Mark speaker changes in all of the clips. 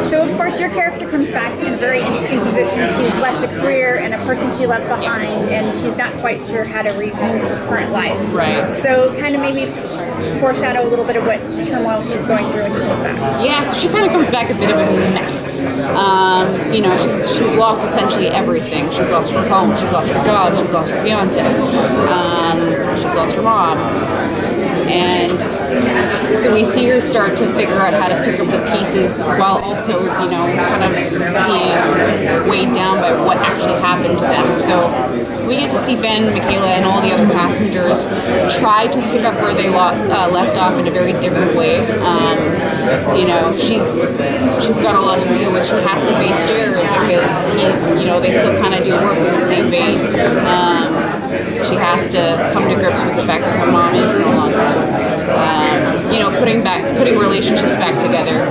Speaker 1: So, of course, your character comes back in a very interesting position. She's left a career and a person she left behind, and she's not quite sure how to resume her current life.
Speaker 2: Right.
Speaker 1: So, kind of maybe foreshadow a little bit of what turmoil she's going through when she comes back.
Speaker 2: Yeah, so she kind of comes back a bit of a mess. You know, she's lost essentially everything. She's lost her home, she's lost her job, she's lost her fiance, she's lost her mom. And so we see her start to figure out how to pick up the pieces while also, you know, kind of being weighed down by what actually happened to them. So we get to see Ben, Michaela, and all the other passengers try to pick up where they left off in a very different way. You know, she's got a lot to deal with. She has to face Jared because he's, you know, they still kind of do work in the same vein. She has to come to grips with the fact that her mom is no longer, you know, putting relationships back together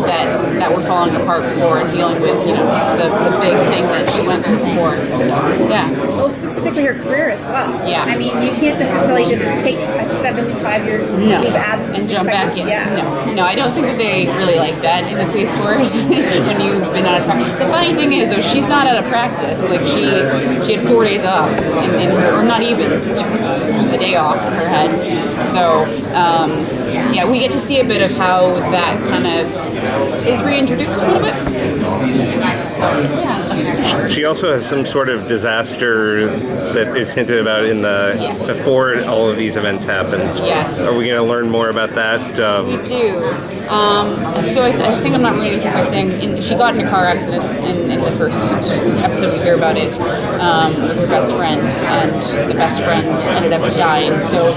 Speaker 2: that were falling apart before, and dealing with, you know, the big thing that she went through before. So, yeah.
Speaker 1: Well, specifically her career as well.
Speaker 2: Yeah.
Speaker 1: I mean, you can't necessarily just take a 75-year leave of absence
Speaker 2: and jump back in.
Speaker 1: Yeah.
Speaker 2: No, I don't think that they really like that in the police force when you've been out of practice. The funny thing is, though, she's not out of practice. Like, she had 4 days off, or not even a day off in her head. So, yeah, we get to see a bit of how that kind of is reintroduced a little bit.
Speaker 3: She also has some sort of disaster that is hinted about in the before all of these events happen.
Speaker 2: Yes.
Speaker 3: Are we going to learn more about that?
Speaker 2: We do. So I think I'm not reading anything by saying she got in a car accident in the first episode. We hear about it with her best friend, and the best friend ended up dying. So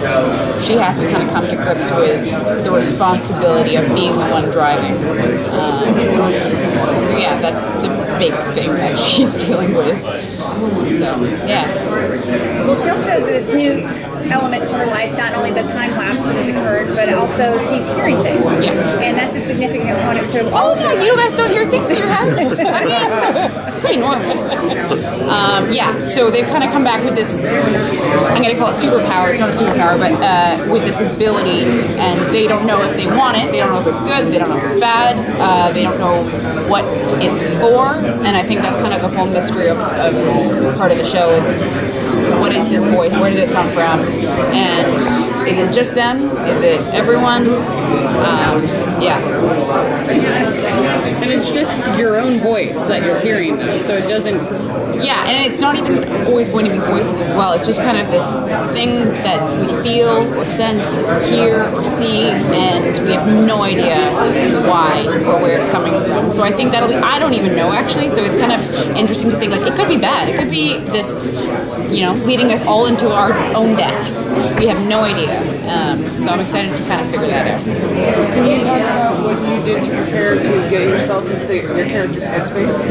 Speaker 2: she has to kind of come to grips with the responsibility of being the one driving. So yeah, that's the big thing that she's dealing with. So yeah.
Speaker 1: Well, she also has this new element to her life, not only the time lapse that has occurred, but also she's hearing things.
Speaker 2: Yes.
Speaker 1: And that's a significant component to
Speaker 2: Oh no, you guys don't hear things in your head? I mean, that's pretty normal. Yeah, so they've kind of come back with this, I'm going to call it superpower, it's not a superpower, but with this ability, and they don't know if they want it, they don't know if it's good, they don't know if it's bad, they don't know what it's for, and I think that's kind of the whole mystery of part of the show is, what is this voice, where did it come from, and is it just them, is it everyone? Yeah.
Speaker 4: And it's just your own voice that you're hearing, though, so it doesn't...
Speaker 2: Yeah, and it's not even always going to be voices as well. It's just kind of this thing that we feel or sense or hear or see, and we have no idea why or where it's coming from. So I think that'll be, I don't even know actually, so it's kind of interesting to think, like, it could be bad. It could be this, you know, leading us all into our own deaths. We have no idea. So I'm excited to kind of figure that out.
Speaker 4: Can you talk about what you did to prepare to get yourself into your character's headspace?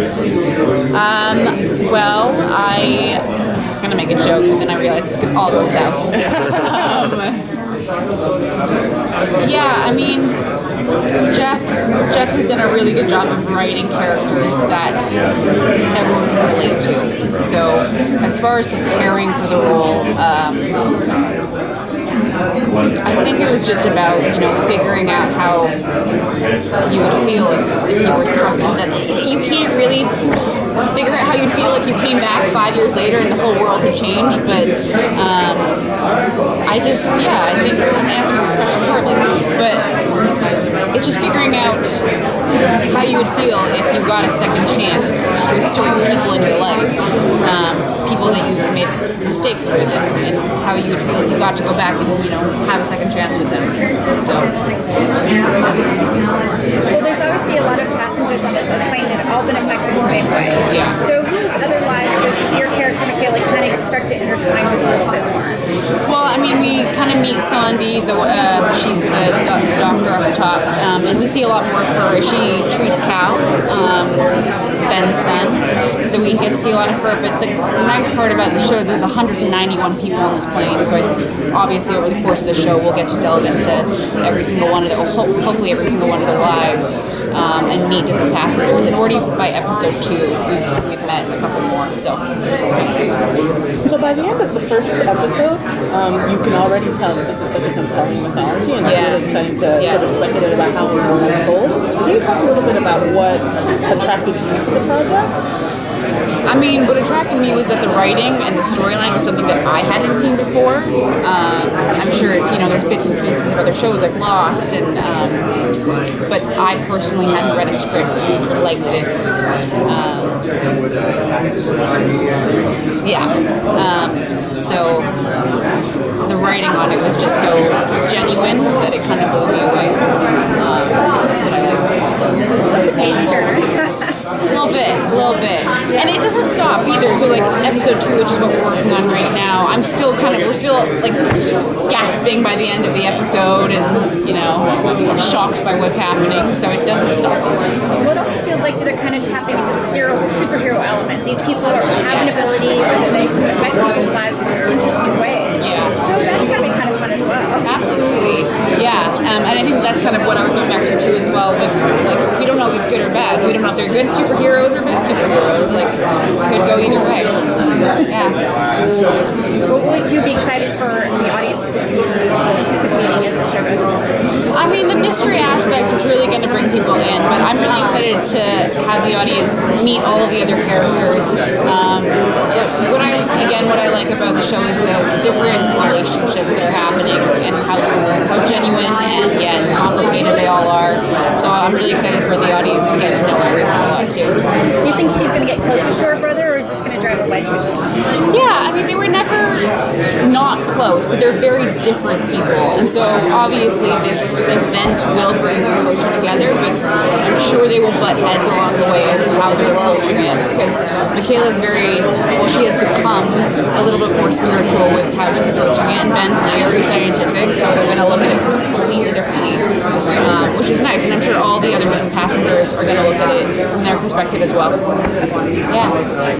Speaker 2: Well, I was going to make a joke, but then I realized it's going to all go south. Yeah, I mean, Jeff has done a really good job of writing characters that everyone can relate to. So as far as preparing for the role, I think it was just about, you know, figuring out how you would feel if you were thrust into that. You can't really figure out how you'd feel if you came back 5 years later and the whole world had changed, but I think I'm answering this question partly, but it's just figuring out how you would feel if you got a second chance with certain people in your life, people that you've made mistakes with, and how you would feel if you got to go back and, you know, have a second chance with them. So.
Speaker 1: Well, there's obviously a lot of passengers on this plane that have all been affected the same way.
Speaker 2: Yeah.
Speaker 1: So whose other lives does your character, Michaela, kind of start to intertwine with a little bit more?
Speaker 2: Well, I mean, we kind of meet Sanvi, she's the doctor up top, and we see a lot more of her. She treats Cal, Ben's son. So we get to see a lot of her. But the nice part about the show is there's 191 people on this plane. So obviously over the course of the show, we'll get to delve into every single one of their, hopefully every single one of their lives, and meet different passengers. And already by episode 2, we've met a couple more. So it's kind of nice.
Speaker 5: So by the end of the first episode, you can already tell that this is such a compelling mythology, and it's really exciting to sort of speculate about how it will unfold. Can you talk a little bit about what attracted you to the project?
Speaker 2: I mean, what attracted me was that the writing and the storyline was something that I hadn't seen before. I'm sure it's, there's bits and pieces of other shows like Lost, and but I personally hadn't read a script like this. So the writing on it was just so genuine that it kind of blew me away. That's what I liked.
Speaker 1: That's a page turner.
Speaker 2: A little bit. And it doesn't stop either. So like episode 2, which is what we're working on right now, we're still like gasping by the end of the episode and, shocked by what's happening. So it doesn't stop.
Speaker 1: Well, it also feels like they're kind of tapping into the superhero element. These people have an ability where they can affect people's lives in interesting ways.
Speaker 2: Yeah.
Speaker 1: So that's going to be kind of fun as well.
Speaker 2: Absolutely. Yeah. And I think that's kind of what I was going back to too as well with, like, we don't know if it's good or bad. So we don't know if they're good superheroes or bad superheroes. Like, could go either way. Yeah.
Speaker 1: What would you be excited for the audience to be anticipating as the show goes on?
Speaker 2: I mean, the mystery aspect is really going to bring people in, but I'm really excited to have the audience meet all of the other characters. What I like about the show is the different relationships that are happening and how genuine and yet complicated they all are. So I'm really excited for the audience to get to know everyone a lot too.
Speaker 1: Do you think she's going to get closer to her brother, or is this going to drive a wedge between them?
Speaker 2: Yeah, I mean, they were never not close, but they're very different people. And so obviously this event will bring them closer together, but I'm sure they will butt heads along the way of how they're approaching it, because Michaela's she has become a little bit more spiritual with how she's approaching it, and Ben's very scientific, so they're going to look at it completely differently, which is nice, and I'm sure all the other different passengers are going to look at it from their perspective as well. Yeah.